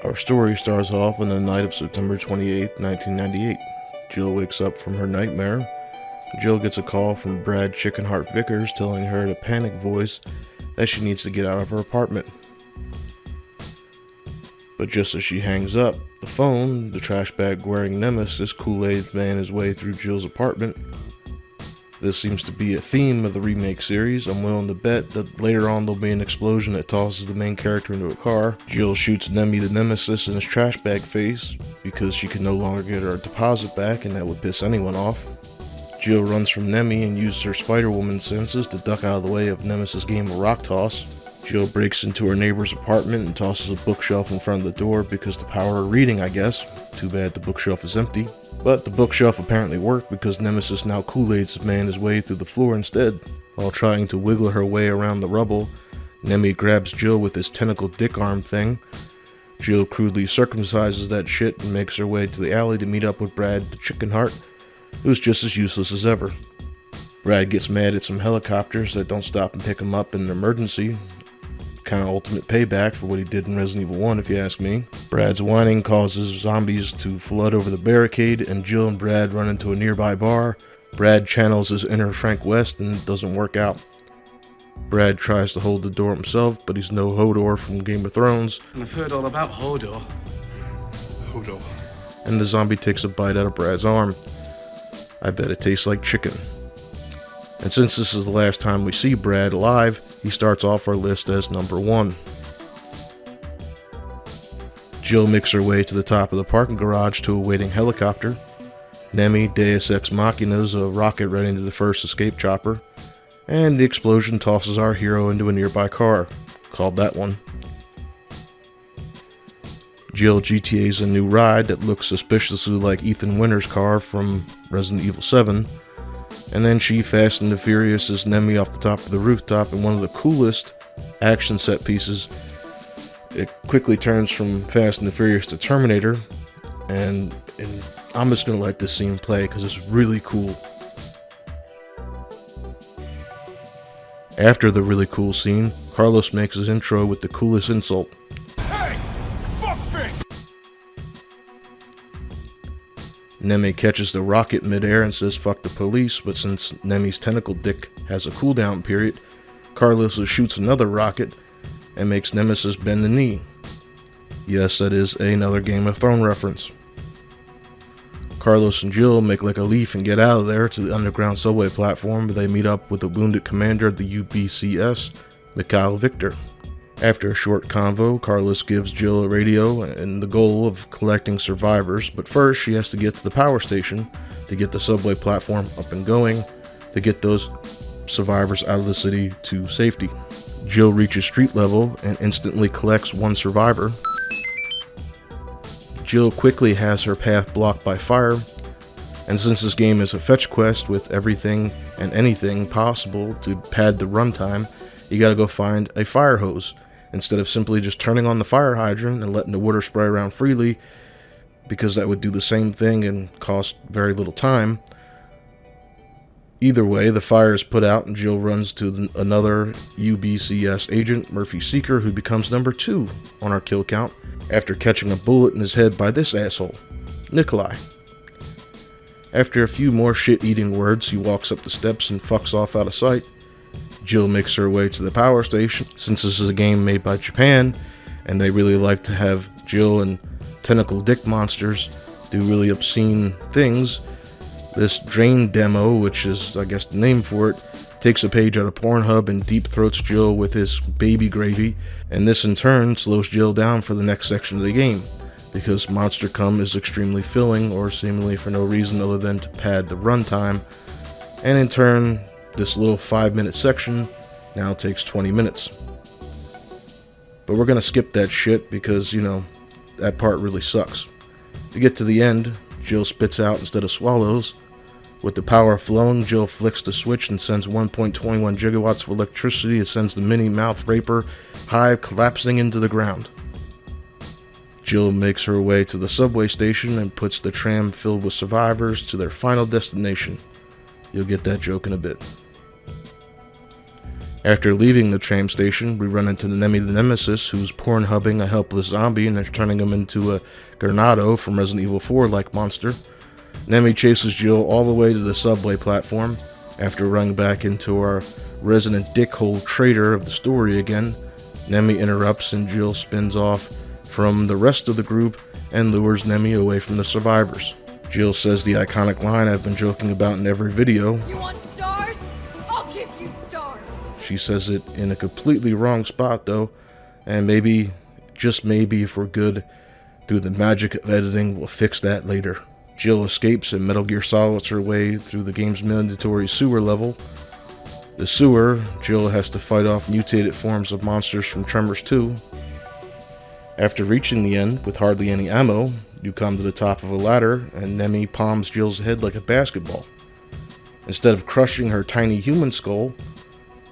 Our story starts off on the night of September 28th, 1998. Jill wakes up from her nightmare. Jill gets a call from Brad Chickenheart Vickers telling her in a panic voice that she needs to get out of her apartment. But just as she hangs up the phone, the trash bag wearing Nemesis Kool-Aid man his way through Jill's apartment. This seems to be a theme of the Remake series. I'm willing to bet that later on there'll be an explosion that tosses the main character into a car. Jill shoots Nemi the Nemesis in his trash bag face because she can no longer get her deposit back, and that would piss anyone off. Jill runs from Nemi and uses her Spider-Woman senses to duck out of the way of Nemesis' game of rock toss. Jill breaks into her neighbor's apartment and tosses a bookshelf in front of the door because the power of reading, I guess. Too bad the bookshelf is empty. But the bookshelf apparently worked because Nemesis now Kool-Aids man his way through the floor instead. While trying to wiggle her way around the rubble, Nemi grabs Jill with his tentacle dick arm thing. Jill crudely circumcises that shit and makes her way to the alley to meet up with Brad the Chickenheart, who's just as useless as ever. Brad gets mad at some helicopters that don't stop and pick him up in an emergency. Kind of ultimate payback for what he did in Resident Evil 1, if you ask me. Brad's whining causes zombies to flood over the barricade, and Jill and Brad run into a nearby bar. Brad channels his inner Frank West, and it doesn't work out. Brad tries to hold the door himself, but he's no Hodor from Game of Thrones. And I've heard all about Hodor. And the zombie takes a bite out of Brad's arm. I bet it tastes like chicken. And since this is the last time we see Brad alive, he starts off our list as number 1. Jill makes her way to the top of the parking garage to a waiting helicopter. Nemi Deus Ex Machina's a rocket right into the first escape chopper, and the explosion tosses our hero into a nearby car. Called that one. Jill GTA's a new ride that looks suspiciously like Ethan Winter's car from Resident Evil 7. And then she Fast and the Furious is Nemi off the top of the rooftop in one of the coolest action set pieces. It quickly turns from Fast and the Furious to Terminator, and I'm just going to let this scene play because it's really cool. After the really cool scene, Carlos makes his intro with the coolest insult. Hey! Fuckface! Nemi catches the rocket midair and says fuck the police, but since Nemi's tentacle dick has a cooldown period, Carlos shoots another rocket and makes Nemesis bend the knee. Yes, that is another Game of Thrones reference. Carlos and Jill make like a leaf and get out of there to the underground subway platform, where they meet up with the wounded commander of the UBCS, Mikhail Victor. After a short convo, Carlos gives Jill a radio and the goal of collecting survivors, but first she has to get to the power station to get the subway platform up and going to get those survivors out of the city to safety. Jill reaches street level and instantly collects one survivor. Jill quickly has her path blocked by fire, and since this game is a fetch quest with everything and anything possible to pad the runtime, you gotta go find a fire hose, instead of simply just turning on the fire hydrant and letting the water spray around freely, because that would do the same thing and cost very little time. Either way, the fire is put out and Jill runs to another UBCS agent, Murphy Seeker, who becomes number 2 on our kill count after catching a bullet in his head by this asshole, Nikolai. After a few more shit-eating words, he walks up the steps and fucks off out of sight. Jill makes her way to the power station. Since this is a game made by Japan, and they really like to have Jill and tentacle dick monsters do really obscene things, this Drain demo, which is I guess the name for it, takes a page out of Pornhub and deep throats Jill with his baby gravy, and this in turn slows Jill down for the next section of the game, because monster cum is extremely filling, or seemingly for no reason other than to pad the runtime, and in turn this little 5-minute section now takes 20 minutes. But we're gonna skip that shit because, you know, that part really sucks. To get to the end, Jill spits out instead of swallows. With the power flowing, Jill flicks the switch and sends 1.21 gigawatts of electricity. It sends the mini mouth raper hive collapsing into the ground. Jill makes her way to the subway station and puts the tram filled with survivors to their final destination. You'll get that joke in a bit. After leaving the tram station, we run into Nemi the Nemesis, who's porn-hubbing a helpless zombie and is turning him into a Granado from Resident Evil 4-like monster. Nemi chases Jill all the way to the subway platform. After running back into our resident dickhole traitor of the story again, Nemi interrupts and Jill spins off from the rest of the group and lures Nemi away from the survivors. Jill says the iconic line I've been joking about in every video. You want stars? I'll give you stars. She says it in a completely wrong spot though, and maybe, just maybe if we're good through the magic of editing, we'll fix that later. Jill escapes and Metal Gear Solids her way through the game's mandatory sewer level. The sewer, Jill has to fight off mutated forms of monsters from Tremors 2. After reaching the end with hardly any ammo, you come to the top of a ladder and Nemi palms Jill's head like a basketball. Instead of crushing her tiny human skull,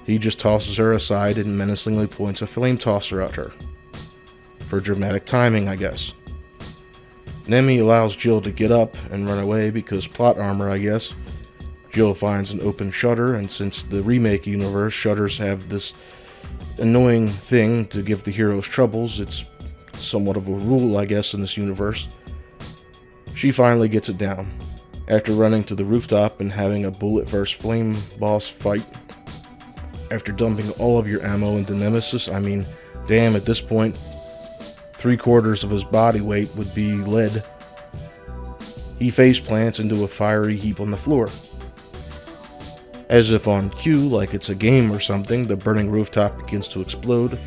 he just tosses her aside and menacingly points a flame tosser at her. For dramatic timing, I guess. Nemi allows Jill to get up and run away because plot armor, I guess. Jill finds an open shutter, and since the Remake universe, shutters have this annoying thing to give the heroes troubles, it's somewhat of a rule, I guess, in this universe. She finally gets it down. After running to the rooftop and having a bullet versus flame boss fight, after dumping all of your ammo into Nemesis, I mean, damn, at this point, 3/4 of his body weight would be lead. He face plants into a fiery heap on the floor. As if on cue, like it's a game or something, the burning rooftop begins to explode,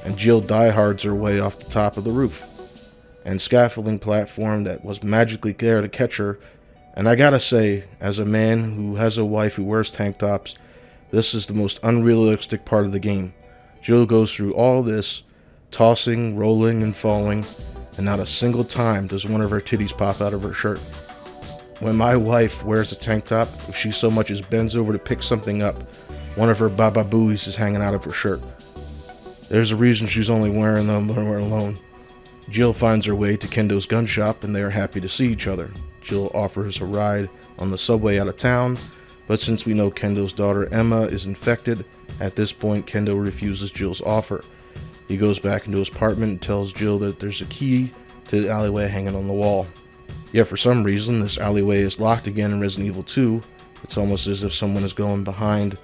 and Jill diehards her way off the top of the roof. And scaffolding platform that was magically there to catch her, and I gotta say, as a man who has a wife who wears tank tops, this is the most unrealistic part of the game. Jill goes through all this, tossing, rolling, and falling, and not a single time does one of her titties pop out of her shirt. When my wife wears a tank top, if she so much as bends over to pick something up, one of her baba booies is hanging out of her shirt. There's a reason she's only wearing them when we're alone. Jill finds her way to Kendo's gun shop and they are happy to see each other. Jill offers a ride on the subway out of town, but since we know Kendo's daughter Emma is infected, at this point Kendo refuses Jill's offer. He goes back into his apartment and tells Jill that there's a key to the alleyway hanging on the wall. Yet for some reason, this alleyway is locked again in Resident Evil 2. It's almost as if someone is going behind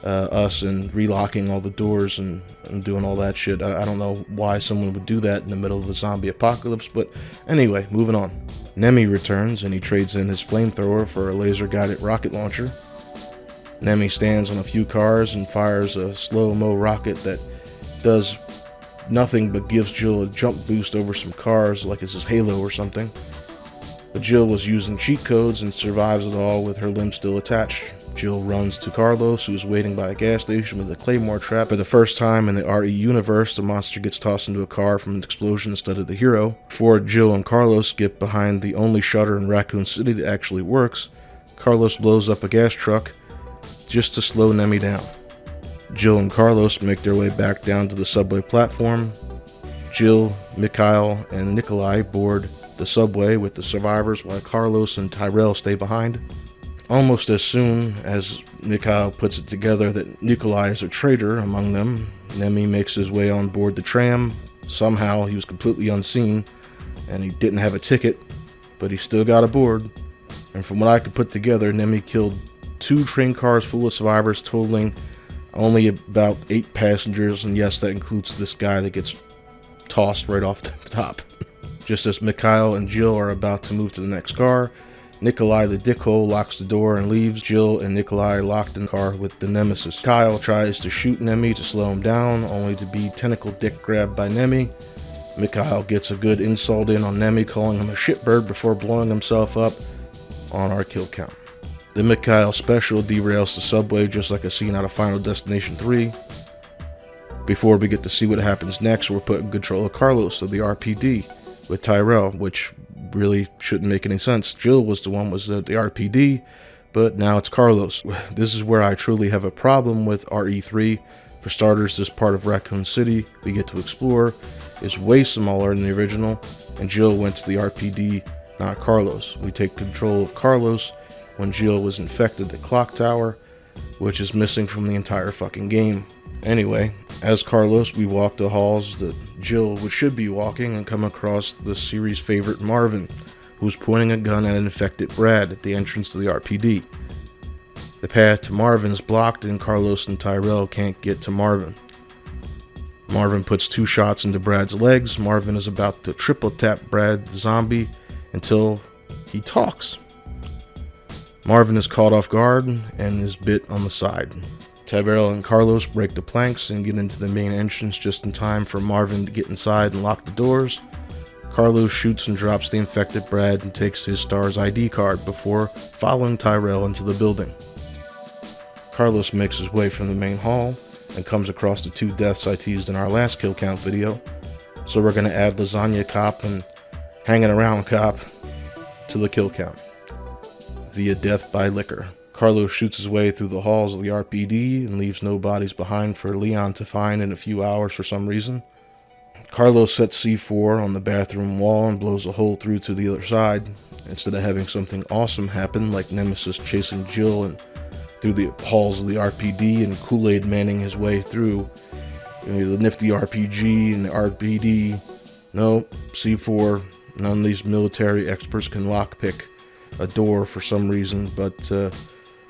us and relocking all the doors and doing all that shit. I don't know why someone would do that in the middle of the zombie apocalypse, but anyway, moving on. Nemi returns and he trades in his flamethrower for a laser-guided rocket launcher. Nemi stands on a few cars and fires a slow-mo rocket that does nothing but gives Jill a jump boost over some cars like it's his Halo or something. But Jill was using cheat codes and survives it all with her limb still attached. Jill runs to Carlos, who is waiting by a gas station with a claymore trap. For the first time in the RE universe, the monster gets tossed into a car from an explosion instead of the hero. Before Jill and Carlos get behind the only shutter in Raccoon City that actually works, Carlos blows up a gas truck just to slow Nemi down. Jill and Carlos make their way back down to the subway platform. Jill, Mikhail, and Nikolai board the subway with the survivors while Carlos and Tyrell stay behind. Almost as soon as Mikhail puts it together that Nikolai is a traitor among them, Nemi makes his way on board the tram. Somehow he was completely unseen and he didn't have a ticket, but he still got aboard. And from what I could put together, Nemi killed 2 train cars full of survivors, totaling only about 8 passengers, and yes, that includes this guy that gets tossed right off the top. Just as Mikhail and Jill are about to move to the next car, Nikolai the dickhole locks the door and leaves Jill and Nikolai locked in the car with the Nemesis. Kyle tries to shoot Nemi to slow him down, only to be tentacle dick grabbed by Nemi. Mikhail gets a good insult in on Nemi, calling him a shitbird before blowing himself up on our kill count. The Mikhail special derails the subway just like a scene out of Final Destination 3. Before we get to see what happens next, we're put in control of Carlos of the RPD with Tyrell, which really shouldn't make any sense. Jill was the one was the RPD, but now it's Carlos. This is where I truly have a problem with RE3. For starters, this part of Raccoon City we get to explore is way smaller than the original, and Jill went to the RPD, not Carlos. We take control of Carlos when Jill was infected at Clock Tower, which is missing from the entire fucking game. Anyway, as Carlos, we walk the halls that Jill should be walking and come across the series' favorite Marvin, who's pointing a gun at an infected Brad at the entrance to the RPD. The path to Marvin is blocked and Carlos and Tyrell can't get to Marvin. Marvin puts 2 shots into Brad's legs. Marvin is about to triple tap Brad the zombie until he talks. Marvin is caught off guard and is bit on the side. Tyrell and Carlos break the planks and get into the main entrance just in time for Marvin to get inside and lock the doors. Carlos shoots and drops the infected Brad and takes his star's ID card before following Tyrell into the building. Carlos makes his way from the main hall and comes across the 2 deaths I teased in our last kill count video, so we're going to add Lasagna Cop and Hanging Around Cop to the kill count via death by liquor. Carlos shoots his way through the halls of the RPD and leaves no bodies behind for Leon to find in a few hours for some reason. Carlos sets C4 on the bathroom wall and blows a hole through to the other side, instead of having something awesome happen like Nemesis chasing Jill and through the halls of the RPD and Kool-Aid manning his way through. The nifty RPG and the RPD. No, C4. None of these military experts can lockpick a door for some reason, but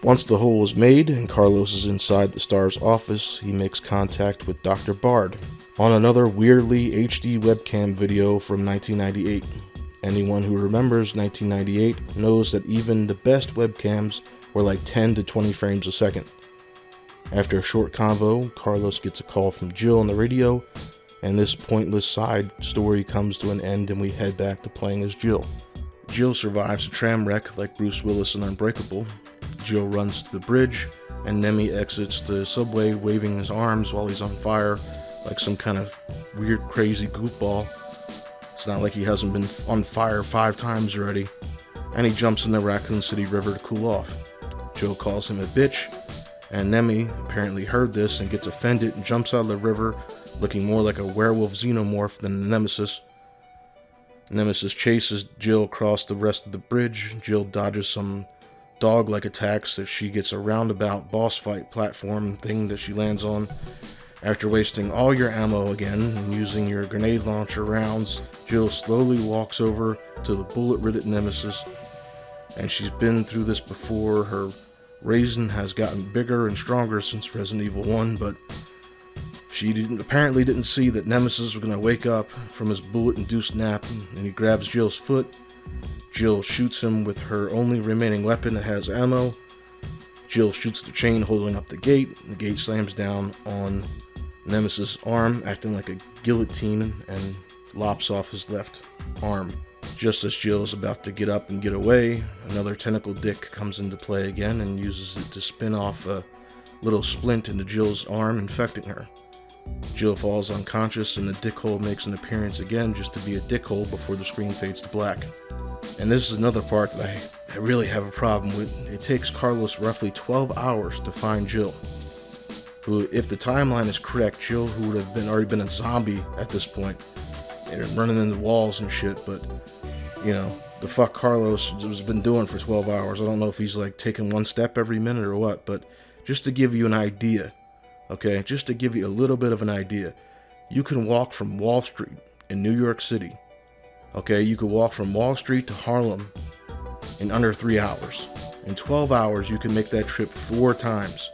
once the hole is made and Carlos is inside the star's office, he makes contact with Dr. Bard on another weirdly HD webcam video from 1998. Anyone who remembers 1998 knows that even the best webcams were like 10 to 20 frames a second. After a short convo, Carlos gets a call from Jill on the radio, and this pointless side story comes to an end and we head back to playing as Jill. Jill survives a tram wreck like Bruce Willis in Unbreakable. Jill runs to the bridge, and Nemi exits the subway waving his arms while he's on fire like some kind of weird crazy goofball. It's not like he hasn't been on fire 5 times already. And he jumps in the Raccoon City River to cool off. Jill calls him a bitch, and Nemi apparently heard this and gets offended and jumps out of the river looking more like a werewolf xenomorph than a Nemesis. Nemesis chases Jill across the rest of the bridge. Jill dodges some dog-like attacks as she gets a roundabout boss fight platform thing that she lands on. After wasting all your ammo again and using your grenade launcher rounds, Jill slowly walks over to the bullet-ridden Nemesis, and she's been through this before. Her raisin has gotten bigger and stronger since Resident Evil 1, but she apparently didn't see that Nemesis was going to wake up from his bullet-induced nap, and he grabs Jill's foot. Jill shoots him with her only remaining weapon that has ammo. Jill shoots the chain holding up the gate. The gate slams down on Nemesis' arm, acting like a guillotine, and lops off his left arm. Just as Jill is about to get up and get away, another tentacle dick comes into play again and uses it to spin off a little splint into Jill's arm, infecting her. Jill falls unconscious and the dick hole makes an appearance again just to be a dick hole before the screen fades to black. And this is another part that I really have a problem with. It takes Carlos roughly 12 hours to find Jill, who, if the timeline is correct, Jill, who would have already been a zombie at this point, and running into walls and shit, but, you know, the fuck Carlos has been doing for 12 hours. I don't know if he's like taking one step every minute or what, but just to give you an idea, okay, just to give you a little bit of an idea, you can walk from Wall Street in New York City, okay, you could walk from Wall Street to Harlem in under 3 hours. In 12 hours, you can make that trip 4 times.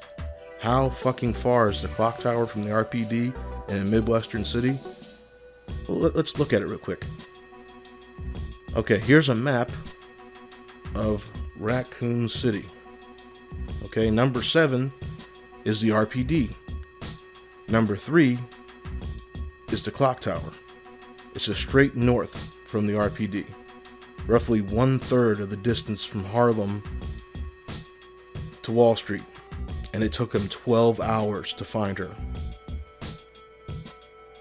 How fucking far is the clock tower from the RPD in a Midwestern city? Well, let's look at it real quick. Okay, here's a map of Raccoon City. Okay, number 7 is the RPD. Number 3 is the clock tower. It's a straight north from the RPD. Roughly 1/3 of the distance from Harlem to Wall Street. And it took him 12 hours to find her.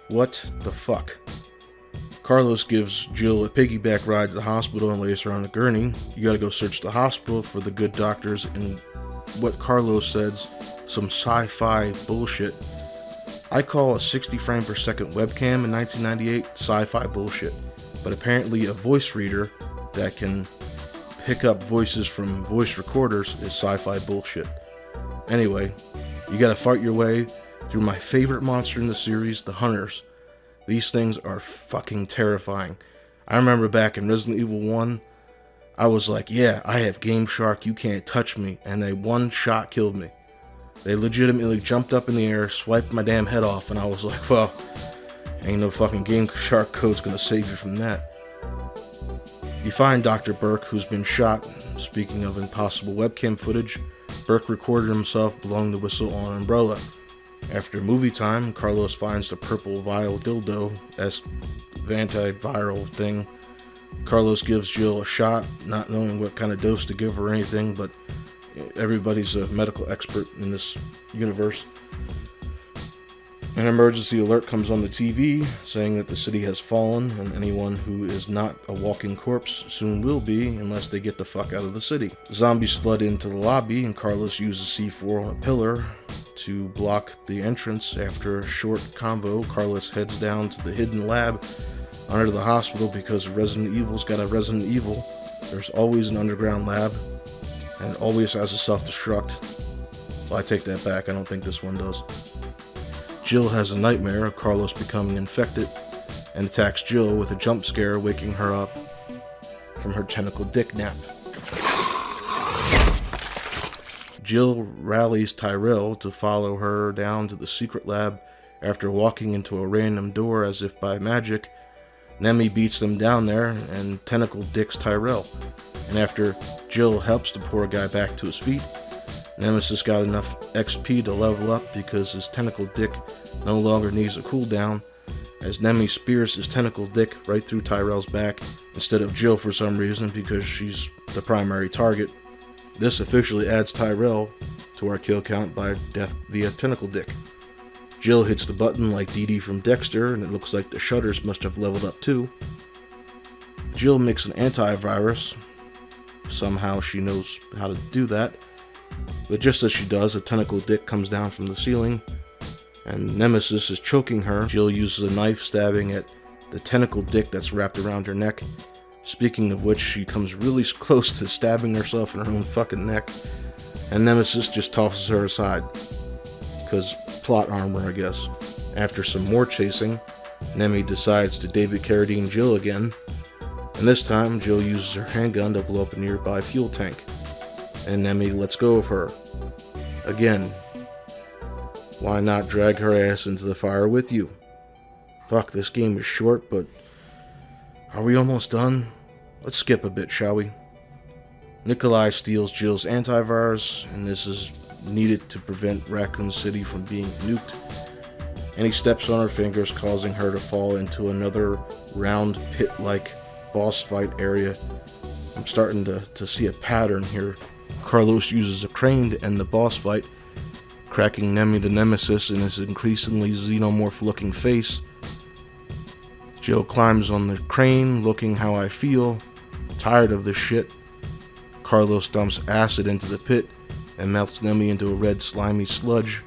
What the fuck? Carlos gives Jill a piggyback ride to the hospital and lays her on a gurney. You gotta go search the hospital for the good doctors and what Carlos says, some sci-fi bullshit. I call a 60 frame per second webcam in 1998 sci-fi bullshit, but apparently a voice reader that can pick up voices from voice recorders is sci-fi bullshit. Anyway, you gotta fight your way through my favorite monster in the series, the Hunters. These things are fucking terrifying. I remember back in Resident Evil 1, I was like, yeah, I have Game Shark, you can't touch me, and they one shot killed me. They legitimately jumped up in the air, swiped my damn head off, and I was like, well, ain't no fucking Game Shark code's gonna save you from that. You find Dr. Burke, who's been shot. Speaking of impossible webcam footage, Burke recorded himself blowing the whistle on an umbrella. After movie time, Carlos finds the purple vial dildo-esque antiviral thing. Carlos gives Jill a shot, not knowing what kind of dose to give her or anything, but everybody's a medical expert in this universe. An emergency alert comes on the TV saying that the city has fallen and anyone who is not a walking corpse soon will be unless they get the fuck out of the city. Zombies flood into the lobby and Carlos uses C4 on a pillar to block the entrance. After a short convo, Carlos heads down to the hidden lab under the hospital because Resident Evil's got a Resident Evil. There's always an underground lab and it always has a self-destruct. Well, I take that back, I don't think this one does. Jill has a nightmare of Carlos becoming infected and attacks Jill with a jump scare, waking her up from her tentacle dick nap. Jill rallies Tyrell to follow her down to the secret lab after walking into a random door as if by magic. Nemi beats them down there and tentacle dicks Tyrell. And after Jill helps the poor guy back to his feet, Nemesis got enough XP to level up because his tentacle dick no longer needs a cooldown, as Nemi spears his tentacle dick right through Tyrell's back instead of Jill for some reason because she's the primary target. This officially adds Tyrell to our kill count by death via tentacle dick. Jill hits the button like Dee Dee from Dexter and it looks like the shutters must have leveled up too. Jill makes an antivirus. Somehow she knows how to do that. But just as she does, a tentacle dick comes down from the ceiling, and Nemesis is choking her. Jill uses a knife stabbing at the tentacle dick that's wrapped around her neck. Speaking of which, she comes really close to stabbing herself in her own fucking neck, and Nemesis just tosses her aside. Because plot armor, I guess. After some more chasing, Nemi decides to David Carradine Jill again, and this time Jill uses her handgun to blow up a nearby fuel tank. And Nemi lets go of her. Again, why not drag her ass into the fire with you? Fuck, this game is short, but are we almost done? Let's skip a bit, shall we? Nikolai steals Jill's antivirus, and this is needed to prevent Raccoon City from being nuked. And he steps on her fingers, causing her to fall into another round pit-like boss fight area. I'm starting to see a pattern here. Carlos uses a crane to end the boss fight, cracking Nemi the Nemesis in his increasingly xenomorph-looking face. Jill climbs on the crane, looking how I feel, tired of this shit. Carlos dumps acid into the pit and melts Nemi into a red slimy sludge.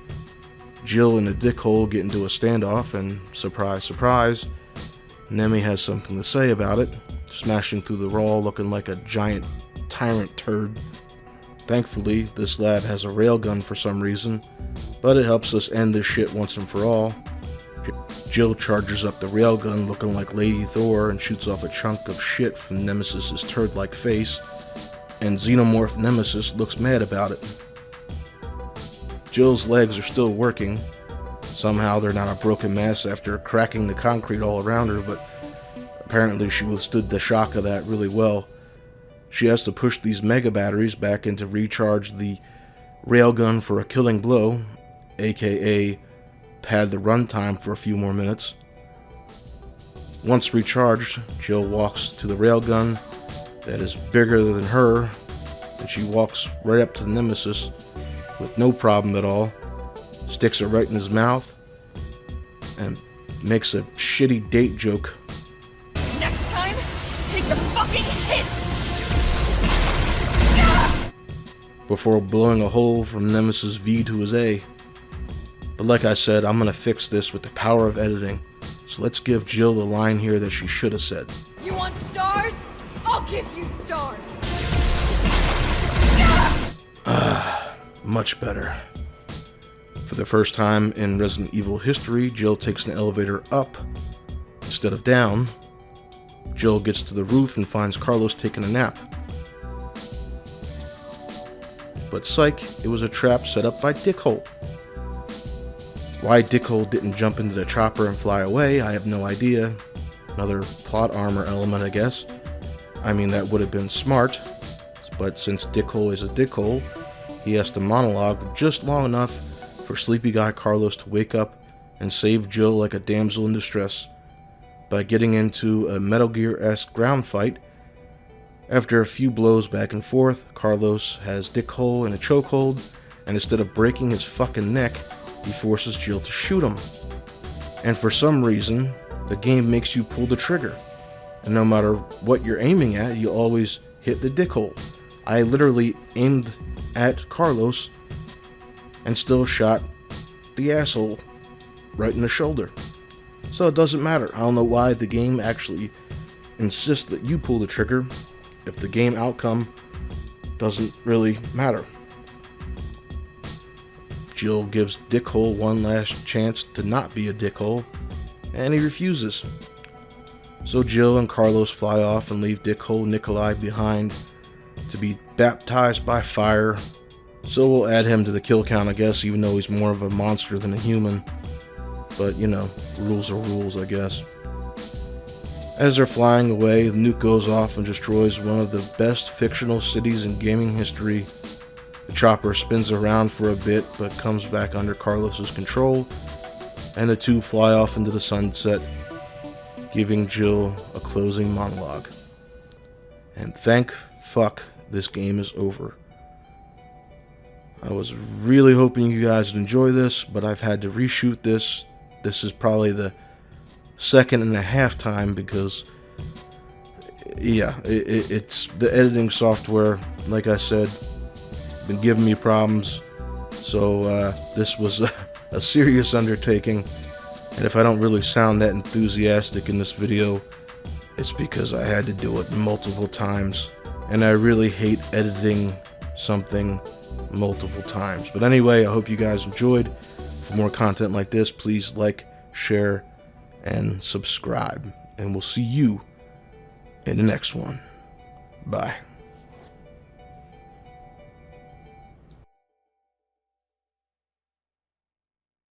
Jill and the dickhole get into a standoff, and surprise, surprise, Nemi has something to say about it, smashing through the wall looking like a giant tyrant turd. Thankfully, this lab has a railgun for some reason, but it helps us end this shit once and for all. Jill charges up the railgun looking like Lady Thor and shoots off a chunk of shit from Nemesis' turd-like face, and Xenomorph Nemesis looks mad about it. Jill's legs are still working. Somehow they're not a broken mess after cracking the concrete all around her, but apparently she withstood the shock of that really well. She has to push these mega batteries back in to recharge the railgun for a killing blow, aka pad the runtime for a few more minutes. Once recharged, Jill walks to the railgun that is bigger than her, and she walks right up to the Nemesis with no problem at all, sticks it right in his mouth, and makes a shitty date joke. Next time, take the fucking hit! Before blowing a hole from Nemesis V to his A. But like I said, I'm gonna fix this with the power of editing. So let's give Jill the line here that she should have said. You want stars? I'll give you stars! Much better. For the first time in Resident Evil history, Jill takes an elevator up instead of down. Jill gets to the roof and finds Carlos taking a nap. But psych, it was a trap set up by Dickhole. Why Dickhole didn't jump into the chopper and fly away, I have no idea. Another plot armor element, I guess. I mean, that would have been smart, but since Dickhole is a dickhole, he has to monologue just long enough for sleepy guy Carlos to wake up and save Jill like a damsel in distress by getting into a Metal Gear-esque ground fight. After a few blows back and forth, Carlos has Dickhole in a chokehold, and instead of breaking his fucking neck, he forces Jill to shoot him. And for some reason, the game makes you pull the trigger. And no matter what you're aiming at, you always hit the Dickhole. I literally aimed at Carlos and still shot the asshole right in the shoulder. So it doesn't matter. I don't know why the game actually insists that you pull the trigger if the game outcome doesn't really matter. Jill gives Dickhole one last chance to not be a dickhole, and he refuses. So Jill and Carlos fly off and leave Dickhole Nikolai behind to be baptized by fire. So we'll add him to the kill count, I guess, even though he's more of a monster than a human. But, you know, rules are rules, I guess. As they're flying away, the nuke goes off and destroys one of the best fictional cities in gaming history. The chopper spins around for a bit, but comes back under Carlos's control, and the two fly off into the sunset, giving Jill a closing monologue. And thank fuck this game is over. I was really hoping you guys would enjoy this, but I've had to reshoot this. This is probably the second and a half time because, yeah, it's the editing software, like I said, been giving me problems. So this was a serious undertaking. And if I don't really sound that enthusiastic in this video, it's because I had to do it multiple times. And I really hate editing something multiple times. But anyway, I hope you guys enjoyed. For more content like this, please like, share, and subscribe. And we'll see you in the next one. Bye.